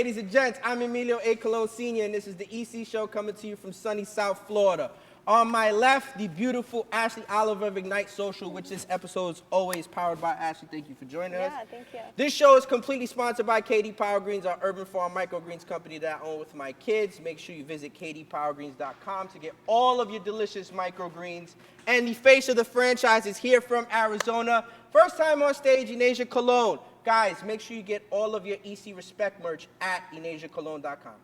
ladies and gents. I'm Emilio A. Colon Sr., and this is the EC Show coming to you from sunny South Florida. On my left, the beautiful Ashley Oliver of Ignite Social, which this episode is always powered by. Ashley, thank you for joining us. Yeah, thank you. This show is completely sponsored by KD Power Greens, our urban farm microgreens company that I own with my kids. Make sure you visit kdpowergreens.com to get all of your delicious microgreens. And the face of the franchise is here from Arizona. First time on stage, Enasia Colon. Guys, make sure you get all of your EC Respect merch at enasiacolon.com.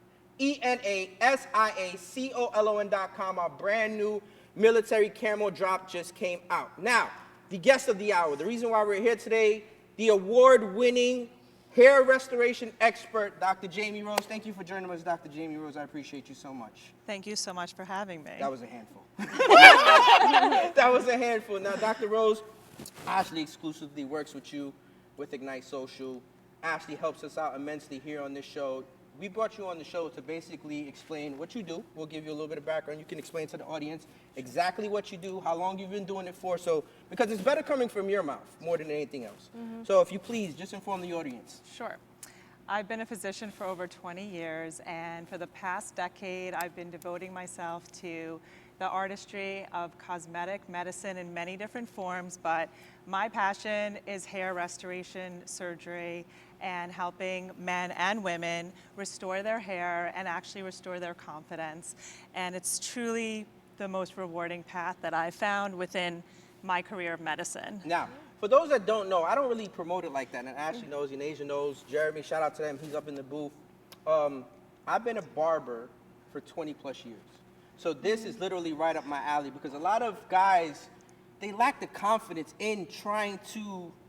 ENASIACOLON.com. Our brand new military camo drop just came out. Now, the guest of the hour, the reason why we're here today, the award-winning hair restoration expert, Dr. Jaime Rose. Thank you for joining us, Dr. Jaime Rose. I appreciate you so much. Thank you so much for having me. That was a handful. That was a handful. Now, Dr. Rose, Ashley exclusively works with you with Ignite Social. Ashley helps us out immensely here on this show. We brought you on the show to basically explain what you do. We'll give you a little bit of background. You can explain to the audience exactly what you do, how long you've been doing it for, because it's better coming from your mouth more than anything else. So if you please, just inform the audience. Sure. I've been a physician for over 20 years, and for the past decade, I've been devoting myself to the artistry of cosmetic medicine in many different forms, but my passion is hair restoration surgery and helping men and women restore their hair and actually restore their confidence. And it's truly the most rewarding path that I've found within my career of medicine. Now, for those that don't know, I don't really promote it like that, and Ashley knows, Enasia knows, Jeremy, shout out to them, he's up in the booth. I've been a barber for 20 plus years. So this is literally right up my alley, because a lot of guys, they lack the confidence in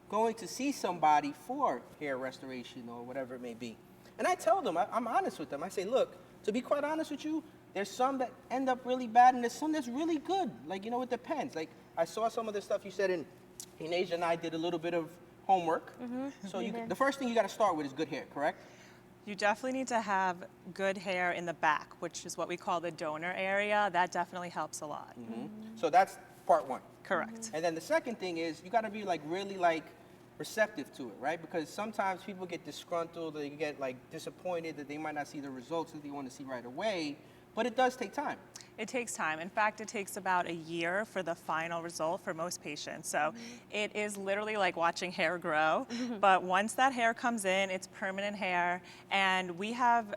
going to see somebody for hair restoration or whatever it may be. And I tell them, I'm honest with them. I say, look, to be quite honest with you, there's some that end up really bad and there's some that's really good. Like, it depends. Like, I saw some of the stuff you said, and Enasia and I did a little bit of homework. So the first thing you got to start with is good hair, correct? You definitely need to have good hair in the back, which is what we call the donor area. That definitely helps a lot. So that's part one. Correct. And then the second thing is you got to be really receptive to it, right? Because sometimes people get disgruntled, they get disappointed that they might not see the results that they want to see right away, but it does take time. It takes time. In fact, it takes about a year for the final result for most patients. So it is literally like watching hair grow. But once that hair comes in, it's permanent hair. And we have,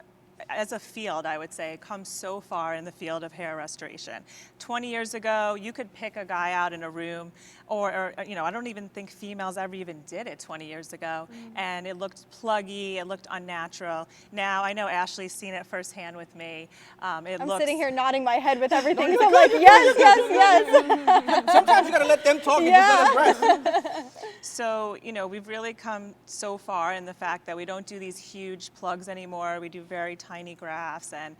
as a field, I would say, come so far in the field of hair restoration. 20 years ago, you could pick a guy out in a room, or I don't even think females ever even did it 20 years ago, and it looked pluggy, it looked unnatural. Now, I know Ashley's seen it firsthand with me. I'm sitting here nodding my head with everything, so I'm like, yes. Sometimes you got to let them talk and just let them rest. So, we've really come so far in the fact that we don't do these huge plugs anymore. We do very tiny grafts, and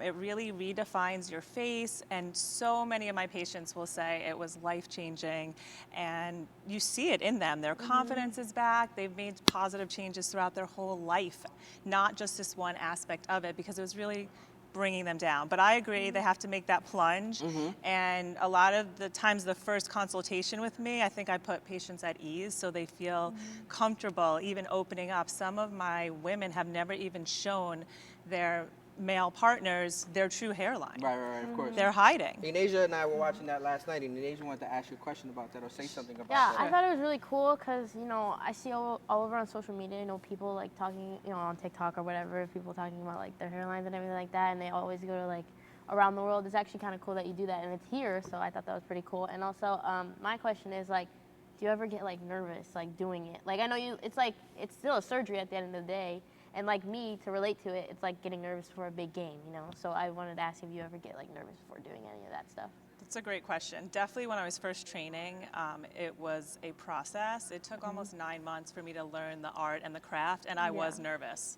it really redefines your face. And so many of my patients will say it was life-changing, and you see it in them. Their confidence is back. They've made positive changes throughout their whole life, not just this one aspect of it, because it was really bringing them down. But I agree, they have to make that plunge. And a lot of the times, the first consultation with me, I think I put patients at ease so they feel comfortable even opening up. Some of my women have never even shown their male partners their true hairline. Right, of course. They're hiding. Enasia and I were watching that last night, and Enasia wanted to ask you a question about that or say something about Yeah, that. I thought it was really cool because, I see all over on social media, people talking, on TikTok or whatever, people talking about their hairlines and everything like that, and they always go to around the world. It's actually kind of cool that you do that, and it's here, so I thought that was pretty cool. And also, my question is do you ever get nervous doing it? I know it's still a surgery at the end of the day. And me, to relate to it, it's like getting nervous for a big game, So I wanted to ask if you ever get nervous before doing any of that stuff. That's a great question. Definitely when I was first training, it was a process. It took almost 9 months for me to learn the art and the craft, and I was nervous.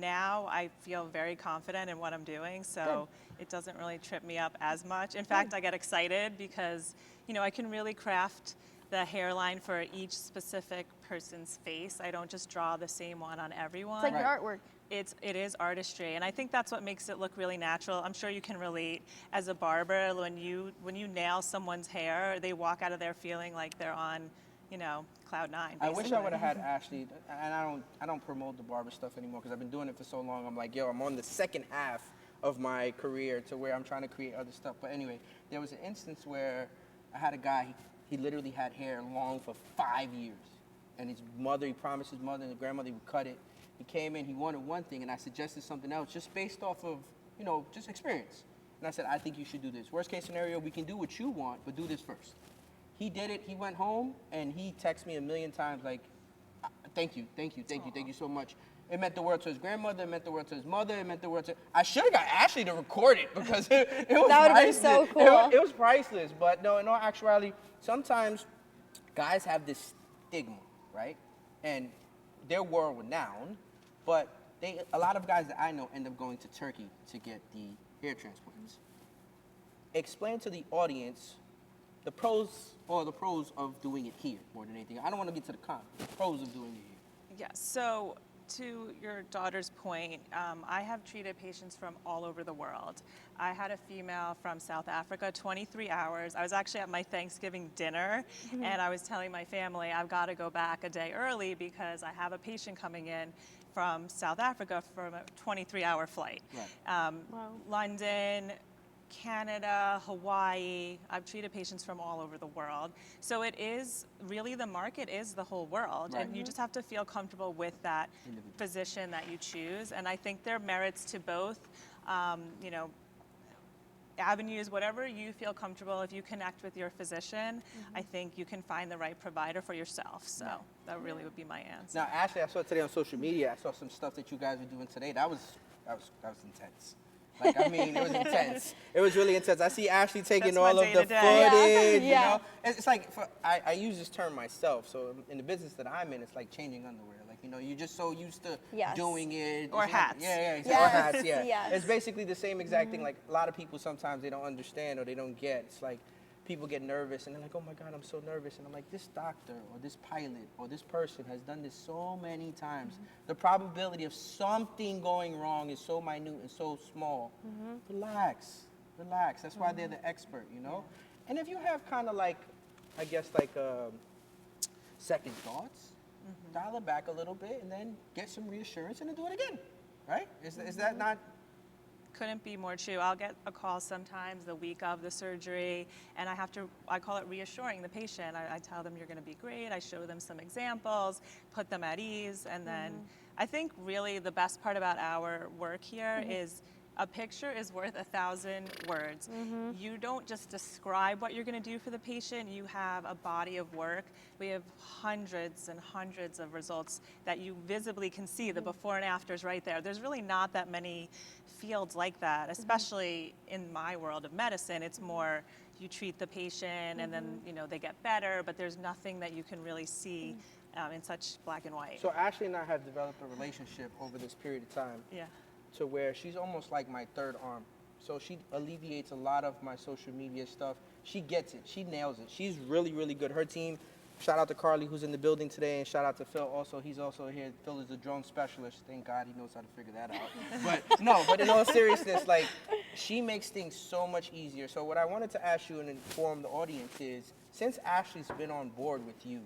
Now I feel very confident in what I'm doing, so it doesn't really trip me up as much. In fact, I get excited because, I can really craft the hairline for each specific person's face. I don't just draw the same one on everyone. It's like your artwork. It is artistry, and I think that's what makes it look really natural. I'm sure you can relate as a barber when you nail someone's hair, they walk out of there feeling like they're on cloud nine. I wish I basically. would have had Ashley, and I don't promote the barber stuff anymore because I've been doing it for so long. I'm like, yo, I'm on the second half of my career to where I'm trying to create other stuff. But anyway, there was an instance where I had a guy, he literally had hair long for 5 years. And his mother, he promised his mother and his grandmother he would cut it. He came in, he wanted one thing, and I suggested something else just based off of, just experience. And I said, I think you should do this. Worst case scenario, we can do what you want, but do this first. He did it, he went home, and he texted me 1,000,000 times like, thank you so much. It meant the world to his grandmother, it meant the world to his mother, it meant the world to... I should have got Ashley to record it because it was That would have been so cool. It was priceless, but no, in all actuality, sometimes guys have this stigma, right? And they're world renowned, but a lot of guys that I know end up going to Turkey to get the hair transplants. Explain to the audience the pros of doing it here more than anything. I don't want to get to the cons. The pros of doing it here. Yes. So to your daughter's point, I have treated patients from all over the world. I had a female from South Africa, 23 hours. I was actually at my Thanksgiving dinner, and I was telling my family I've got to go back a day early because I have a patient coming in from South Africa from a 23-hour flight. Right. London, Canada, Hawaii. I've treated patients from all over the world. So it is really, the market is the whole world. Right. And you just have to feel comfortable with that physician that you choose. And I think there are merits to both, avenues, whatever you feel comfortable. If you connect with your physician, I think you can find the right provider for yourself. So that really would be my answer. Now, Ashley, I saw today on social media, I saw some stuff that you guys were doing today. That was intense. Like, I mean, it was intense. It was really intense. I see Ashley taking That's all my of the day-to-day. footage, Yeah. It's like, I use this term myself, so in the business that I'm in, it's like changing underwear. Like, you're just so used to Yes. doing it. Or It's hats. Like, yeah, Yes. or hats, yeah. Yes. It's basically the same exact thing. Like, a lot of people sometimes they don't understand or they don't get. It's like, people get nervous and they're like, oh my God, I'm so nervous. And I'm like, this doctor or this pilot or this person has done this so many times. The probability of something going wrong is so minute and so small. Relax. That's why they're the expert, And if you have kind of like, I guess like second thoughts, dial it back a little bit and then get some reassurance and then do it again, right? Is that not... Couldn't be more true. I'll get a call sometimes the week of the surgery, and I call it reassuring the patient. I tell them you're going to be great. I show them some examples, put them at ease, and then I think really the best part about our work here is a picture is worth 1,000 words. You don't just describe what you're going to do for the patient. You have a body of work. We have hundreds and hundreds of results that you visibly can see, the before and afters right there. There's really not that many fields like that, especially in my world of medicine. It's more you treat the patient and then they get better, but there's nothing that you can really see in such black and white. So Ashley and I have developed a relationship over this period of time. Yeah. To where she's almost like my third arm. So she alleviates a lot of my social media stuff. She gets it. She nails it. She's really, really good. Her team, shout out to Carly who's in the building today, and shout out to Phil also. He's also here. Phil is a drone specialist. Thank God he knows how to figure that out. But in all seriousness, like, she makes things so much easier. So what I wanted to ask you and inform the audience is, since Ashley's been on board with you,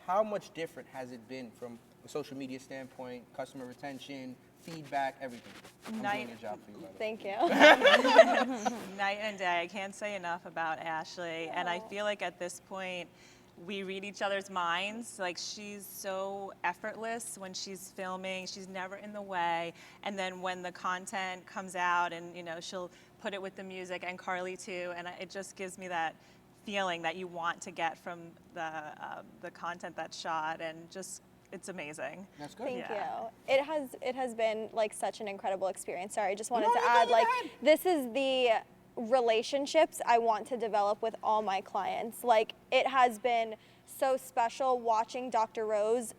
how much different has it been from a social media standpoint, customer retention, feedback, everything? I'm doing a job for you, by the way. Thank you. Night and day. I can't say enough about Ashley. And I feel like at this point, we read each other's minds. Like, she's so effortless when she's filming. She's never in the way. And then when the content comes out and, she'll put it with the music, and Carly too. And it just gives me that feeling that you want to get from the content that's shot, and just, it's amazing. That's good. Thank Yeah. you. It has been like such an incredible experience. Sorry, I just wanted No, to you're add, good, like, go ahead. this is the relationships I want to develop with all my clients. Like, it has been so special watching Dr. Rose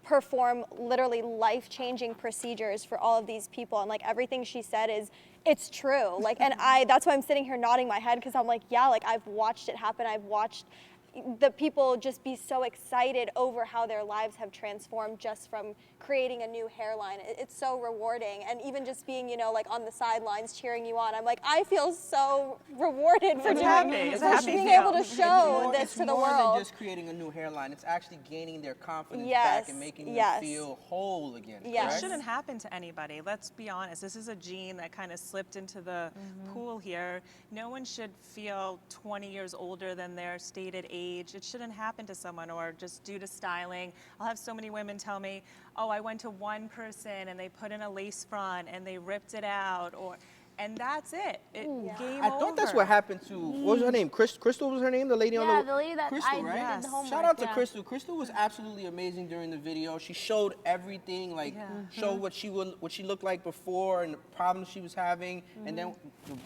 perform literally life-changing procedures for all of these people, and like everything she said it's true. Like, and that's why I'm sitting here nodding my head, because I'm like, yeah, like, I've watched it happen. I've watched the people just be so excited over how their lives have transformed just from creating a new hairline. It's so rewarding. And even just being, like on the sidelines cheering you on, I'm like, I feel so rewarded for It's doing happy. It's a for happy being feel. able to show this It's to the more world. than just creating a new hairline. It's actually gaining their confidence Yes, back and making yes. them feel whole again. Yes. It correct? shouldn't happen to anybody. Let's be honest. This is a gene that kind of slipped into the pool here. No one should feel 20 years older than their stated age. It shouldn't happen to someone, or just due to styling. I'll have so many women tell me, oh, I went to one person and they put in a lace front and they ripped it out, and that's it. Game I thought that's over. what happened to, what was her name? Crystal was her name? The lady on Yeah, the... the lady that Crystal, I right? did the homework. Shout out to yeah. Crystal. Crystal was absolutely amazing during the video. She showed everything, like showed what she looked like before and the problems she was having. And then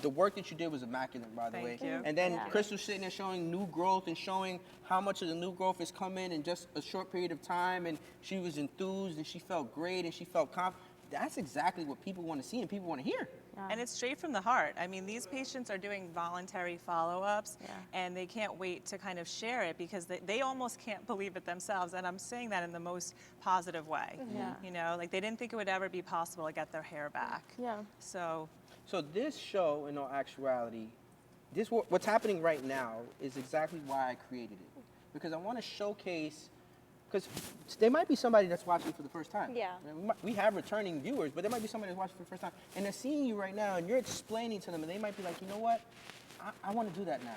the work that you did was immaculate, by the way. Thank you. And then Yeah. Crystal sitting there showing new growth and showing how much of the new growth is coming in just a short period of time. And she was enthused and she felt great and she felt confident. That's exactly what people want to see and people want to hear. And it's straight from the heart. I mean, these patients are doing voluntary follow-ups, and they can't wait to kind of share it because they almost can't believe it themselves. And I'm saying that in the most positive way. Yeah. Like they didn't think it would ever be possible to get their hair back. Yeah. So this show, in all actuality, what's happening right now is exactly why I created it. Because I want to showcase, because there might be somebody that's watching for the first time. Yeah. We have returning viewers, but there might be somebody that's watching for the first time. And they're seeing you right now, and you're explaining to them, and they might be like, you know what? I want to do that now.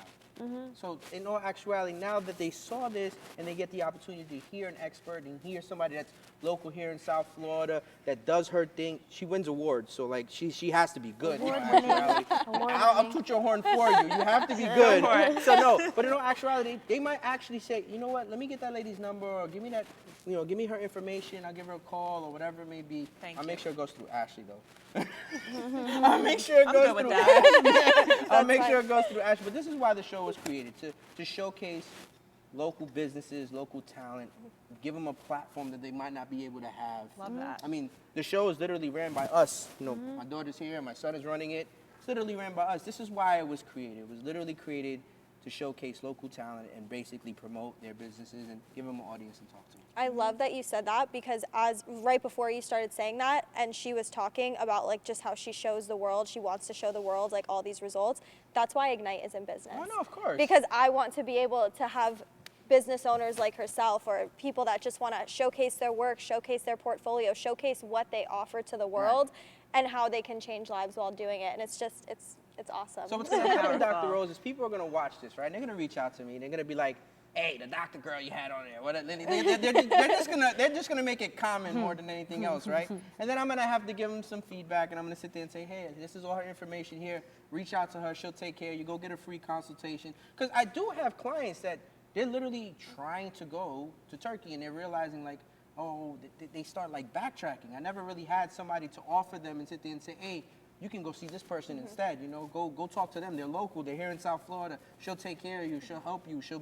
So in all actuality, now that they saw this and they get the opportunity to hear an expert and hear somebody that's local here in South Florida that does her thing, she wins awards. So like she has to be good. In all actuality. I'll toot your horn for you. You have to be good. So no, but in all actuality, they might actually say, you know what? Let me get that lady's number, or give me that, give me her information. I'll give her a call or whatever it may be. I'll make sure it goes through Ashley though. I'll make sure it goes through Ashley. I'll make sure it goes through Ashley. But this is why the show was created, to showcase local businesses, local talent, give them a platform that they might not be able to have. Love that. I mean, the show is literally ran by us. My daughter's here, my son is running it. It's literally ran by us. This is why it was created. It was literally created to showcase local talent and basically promote their businesses and give them an audience to talk to. I love that you said that, because right before you started saying that, and she was talking about like just how she shows the world, she wants to show the world like all these results. That's why Ignite is in business. Oh no, of course. Because I want to be able to have business owners like herself, or people that just want to showcase their work, showcase their portfolio, showcase what they offer to the world, and how they can change lives while doing it. And it's just, it's awesome. So what's going to happen, Dr. Rose, is people are going to watch this, right? They're going to reach out to me. They're going to be like, hey, the doctor girl you had on there. What? They're just gonna make it common more than anything else, right? And then I'm gonna have to give them some feedback, and I'm gonna sit there and say, hey, this is all her information here. Reach out to her. She'll take care of you. Go get a free consultation. Because I do have clients that they're literally trying to go to Turkey, and they're realizing like, oh, they start like backtracking. I never really had somebody to offer them and sit there and say, hey, you can go see this person instead. Go talk to them. They're local. They're here in South Florida. She'll take care of you. She'll help you. She'll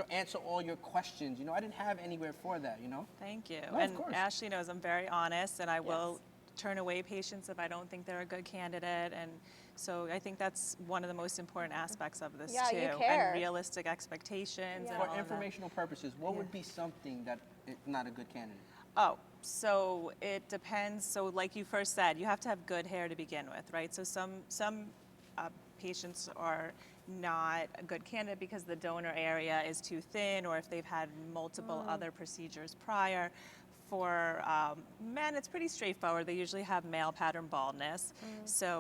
answer all your questions. I didn't have anywhere for that, Thank you. No, and of course. Ashley knows I'm very honest, and I will turn away patients if I don't think they're a good candidate. And so I think that's one of the most important aspects of this too. you care. And realistic expectations and For all of that. informational purposes, what would be something that is not a good candidate? Oh, so it depends. So like you first said, you have to have good hair to begin with, right? So some patients are not a good candidate because the donor area is too thin, or if they've had multiple other procedures prior. For men, it's pretty straightforward. They usually have male pattern baldness.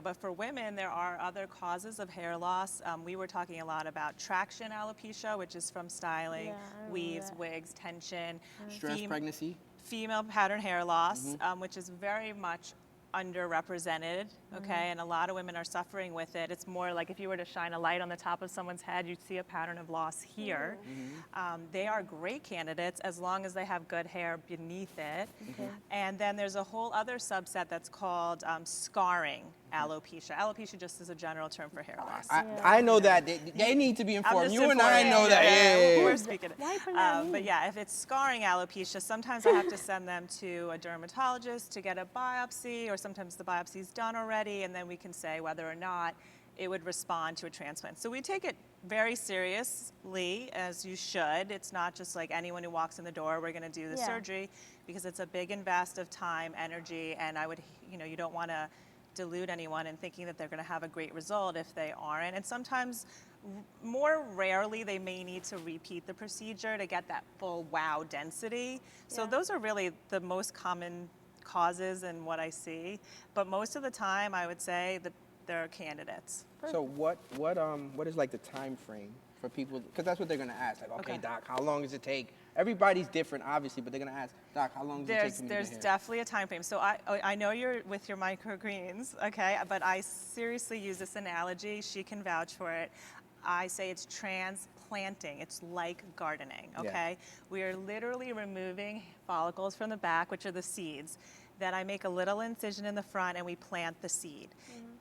But for women, there are other causes of hair loss. We were talking a lot about traction alopecia, which is from styling, weaves, wigs, tension. Stress, pregnancy? Female pattern hair loss, which is very much underrepresented, okay, and a lot of women are suffering with it. It's more like if you were to shine a light on the top of someone's head, you'd see a pattern of loss here. They are great candidates as long as they have good hair beneath it. And then there's a whole other subset that's called scarring alopecia. Alopecia just is a general term for hair loss. I know that. They need to be informed. You and I know that. We're speaking. But yeah, if it's scarring alopecia, sometimes I have to send them to a dermatologist to get a biopsy, or sometimes the biopsy's done already, and then we can say whether or not it would respond to a transplant. So we take it very seriously, as you should. It's not just like anyone who walks in the door, we're going to do the Yeah. surgery, because it's a big invest of time, energy, and I would, you don't want to delude anyone in thinking that they're going to have a great result if they aren't. And sometimes, more rarely, they may need to repeat the procedure to get that full wow density. So Yeah. those are really the most common causes and what I see. But most of the time, I would say that they're candidates. So what is like the time frame for people? Because that's what they're gonna ask. Like, okay, Okay. doc, how long does it take? Everybody's different, obviously, but they're gonna ask, doc, how long does it take for me to There's get hair? definitely a time frame. So I know you're with your microgreens, okay? But I seriously use this analogy. She can vouch for it. I say it's transplanting. It's like gardening, Yeah. okay? We are literally removing follicles from the back, which are the seeds. Then I make a little incision in the front and we plant the seed.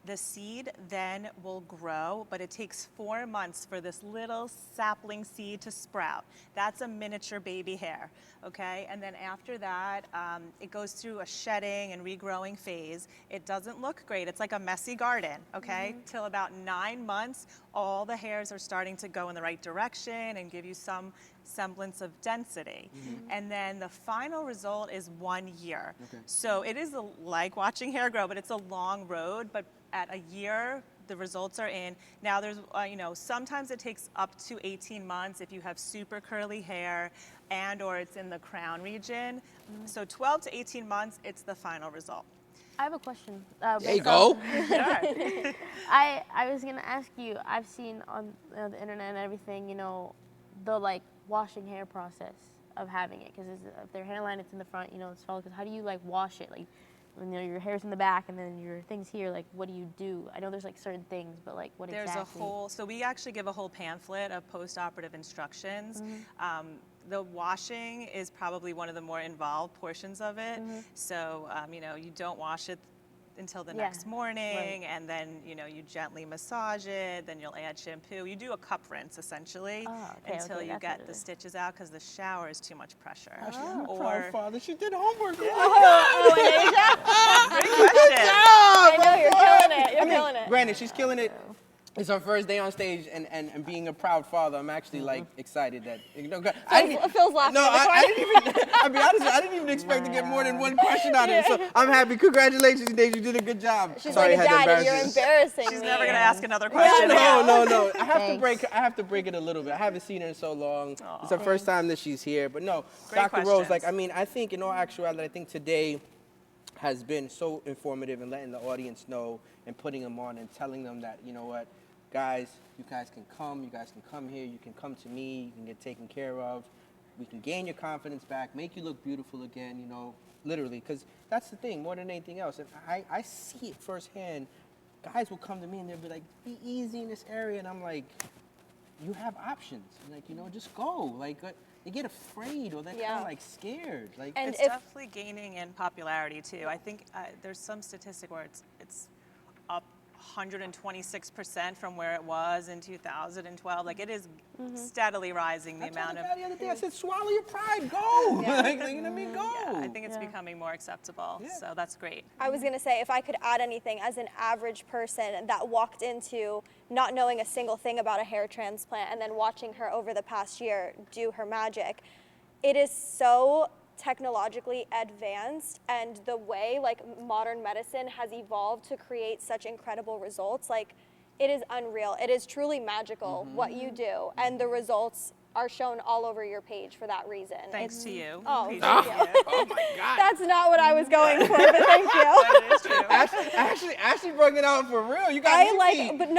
The seed then will grow, but it takes 4 months for this little sapling seed to sprout. That's a miniature baby hair, okay? And then after that, it goes through a shedding and regrowing phase. It doesn't look great. It's like a messy garden, okay? Till about 9 months, all the hairs are starting to go in the right direction and give you some semblance of density. And then the final result is 1 year. Okay. So it is like watching hair grow, but it's a long road. But at a year, the results are in. Now there's, sometimes it takes up to 18 months if you have super curly hair and or it's in the crown region. So 12 to 18 months, it's the final result. I have a question. There you go. Sure. I was gonna ask you. I've seen on the internet and everything, the like washing hair process of having it, because if their hairline, it's in the front, it's follicles. How do you like wash it? Like, when your hair's in the back and then your things here, like what do you do? I know there's like certain things, but like what There's exactly? so we actually give a whole pamphlet of post-operative instructions. The washing is probably one of the more involved portions of it. So, you don't wash it until the Yeah, next morning, right. and then, you gently massage it, then you'll add shampoo. You do a cup rinse, essentially, Oh, okay, until okay, you that's get what it the is. stitches out, because the shower is too much pressure. I'm a Or, proud father. She did homework. great question. I know you're killing it. You're killing it. Granted, she's killing it. It's her first day on stage, and being a proud father, I'm actually like excited that Phil's laughing No, in the corner. I didn't even. I'll be honest, I didn't even expect to get more than one question out of it. So I'm happy. Congratulations, Daisy. You did a good job. She's Sorry, like, I had to Daddy, you're embarrass you. embarrassing She's me. never going to ask another question. No. I have Thanks. I have to break it a little bit. I haven't seen her in so long. It's her Thanks. first time that she's here. But no, Great Dr. Rose, questions. I think in all actuality, I think today has been so informative in letting the audience know and putting them on and telling them that, you know what, guys, you guys can come here, you can come to me, you can get taken care of. We can gain your confidence back, make you look beautiful again, literally, because that's the thing more than anything else. And I see it firsthand. Guys will come to me and they'll be like, be easy in this area. And I'm like, you have options. Like, just go. Like, they get afraid or they're kind Yeah. of like scared. Like, And It's if- definitely gaining in popularity too. I think there's some statistic where it's up 126% from where it was in 2012. Like, it is steadily rising. I The told amount the of guy the other day, I said, swallow your pride, go. Yeah. Like, you know what I mean? Go. I think it's Yeah. becoming more acceptable. Yeah. So that's great. I was going to say, if I could add anything as an average person that walked into not knowing a single thing about a hair transplant and then watching her over the past year do her magic, it is so technologically advanced, and the way like modern medicine has evolved to create such incredible results, like it is unreal. It is truly magical what you do, and the results are shown all over your page for that reason. Thanks to you. Oh, Appreciate thank it. Oh my God. That's not what I was going for, but thank you. That is true. Ashley brought it out for real. You got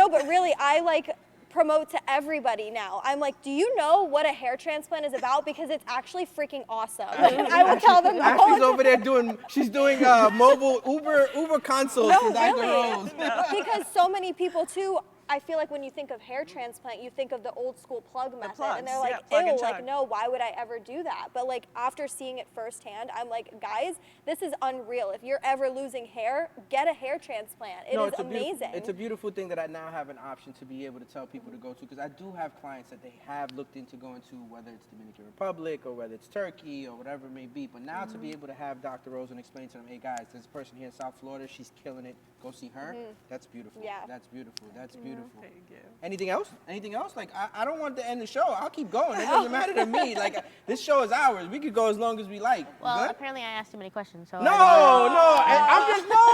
But really, I promote to everybody now. I'm like, do you know what a hair transplant is about? Because it's actually freaking awesome. I will tell them the whole Ashley's over there she's doing mobile Uber consults for Dr. Rose. Because so many people too, I feel like when you think of hair transplant, you think of the old school plug method, plugs, and they're yeah, like, plug and ew, like chug. no, why would I ever do that? But like after seeing it firsthand, I'm like, guys, this is unreal. If you're ever losing hair, get a hair transplant. It is amazing. It's a beautiful thing that I now have an option to be able to tell people to go to, because I do have clients that they have looked into going to, whether it's Dominican Republic or whether it's Turkey or whatever it may be. But now to be able to have Dr. Rose and explain to them, hey guys, there's a person here in South Florida, she's killing it. Go see her. That's beautiful. Yeah. That's beautiful. That's beautiful. Thank you. Anything else? Anything else? Like, I don't want to end the show. I'll keep going. It doesn't matter to me. Like, this show is ours. We could go as long as we like. Well, Good? apparently I asked too many questions, so. No,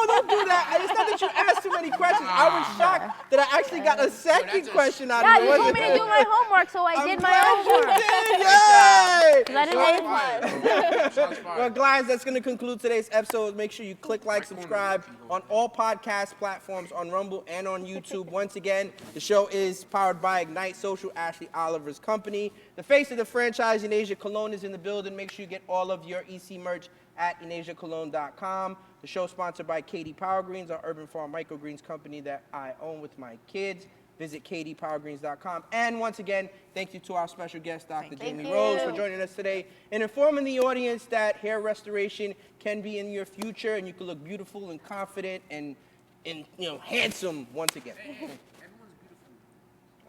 don't do that. It's not that you asked too many questions. I was shocked that I actually got a second question out Yeah, of it. you told me to do my homework, so I did my homework. Yay! 'Cause I didn't Well, guys, that's going to conclude today's episode. Make sure you click like, subscribe on all podcast platforms, on Rumble and on YouTube. Once again, the show is powered by Ignite Social, Ashley Oliver's company. The face of the franchise, Inasia Cologne, is in the building. Make sure you get all of your EC merch at InasiaCologne.com. The show is sponsored by Katie Power Greens, our urban farm microgreens company that I own with my kids. Visit katiepowergreens.com. And once again, thank you to our special guest, Dr. Jaime Rose, for joining us today and informing the audience that hair restoration can be in your future and you can look beautiful and confident and handsome once again.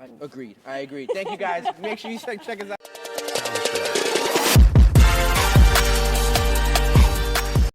I agree. Thank you guys. Make sure you check us out.